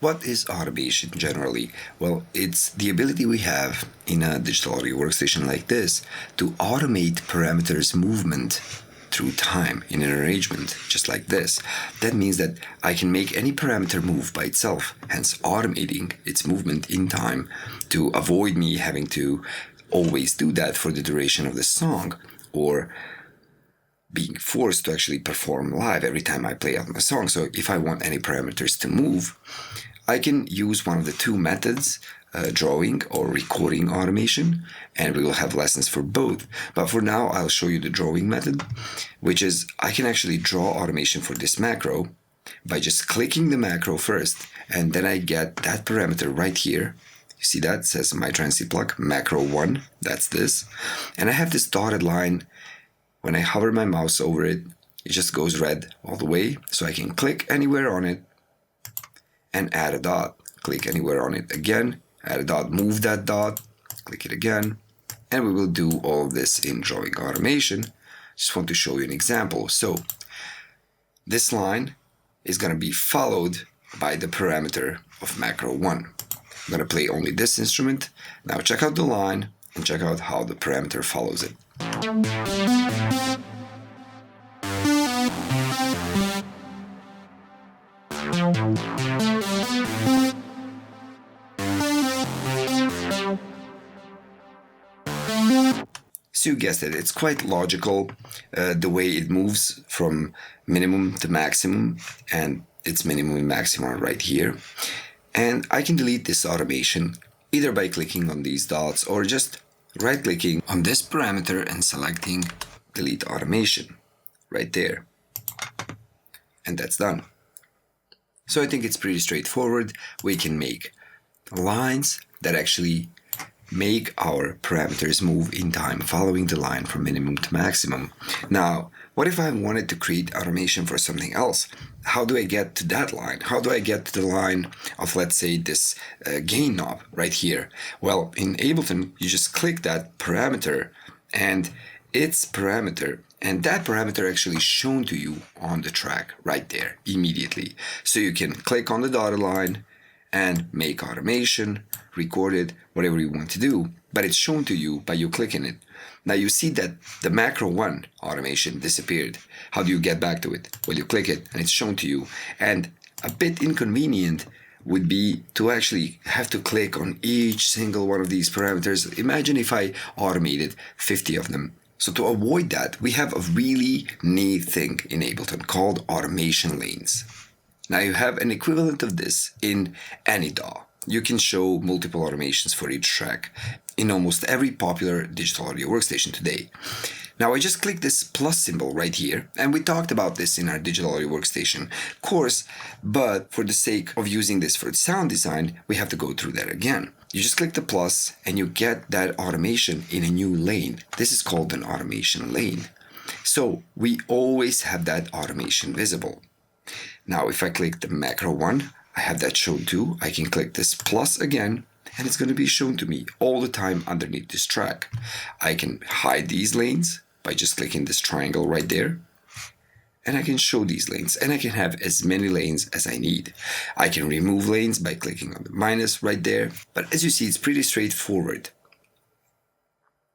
What is automation generally? Well, it's the ability we have in a digital audio workstation like this to automate parameters movement through time in an arrangement, just like this. That means that I can make any parameter move by itself, hence automating its movement in time to avoid me having to always do that for the duration of the song, or being forced to actually perform live every time I play out my song. So if I want any parameters to move, I can use one of the two methods, drawing or recording automation, and we will have lessons for both. But for now, I'll show you the drawing method, which is I can actually draw automation for this macro by just clicking the macro first, and then I get that parameter right here. You see that? It says my transient plug, macro 1, that's this. And I have this dotted line. When I hover my mouse over it, it just goes red all the way, so I can click anywhere on it and add a dot. Click anywhere on it again, add a dot, move that dot, click it again, and we will do all of this in drawing automation. Just want to show you an example. So this line is going to be followed by the parameter of macro 1. I'm going to play only this instrument. Now check out the line and check out how the parameter follows it. So you guessed it, it's quite logical the way it moves from minimum to maximum, and it's minimum and maximum right here. And I can delete this automation either by clicking on these dots or just right-clicking on this parameter and selecting delete automation right there. And that's done. So I think it's pretty straightforward. We can make lines that actually make our parameters move in time following the line from minimum to maximum. Now, what if I wanted to create automation for something else? How do I get to that line? How do I get to the line of, let's say, this gain knob right here? Well, in Ableton, you just click that parameter and its parameter, and that parameter actually shown to you on the track right there immediately. So you can click on the dotted line and make automation, record it, whatever you want to do, but it's shown to you by you clicking it. Now you see that the macro 1 automation disappeared. How do you get back to it? Well, you click it and it's shown to you. And a bit inconvenient would be to actually have to click on each single one of these parameters. Imagine if I automated 50 of them. So to avoid that, we have a really neat thing in Ableton called automation lanes. Now you have an equivalent of this in any DAW. You can show multiple automations for each track in almost every popular digital audio workstation today. Now I just click this plus symbol right here, and we talked about this in our digital audio workstation course, but for the sake of using this for sound design, we have to go through that again. You just click the plus and you get that automation in a new lane. This is called an automation lane. So we always have that automation visible. Now if I click the macro 1, I have that shown too. I can click this plus again, and it's going to be shown to me all the time underneath this track. I can hide these lanes by just clicking this triangle right there, and I can show these lanes, and I can have as many lanes as I need. I can remove lanes by clicking on the minus right there, but as you see, it's pretty straightforward.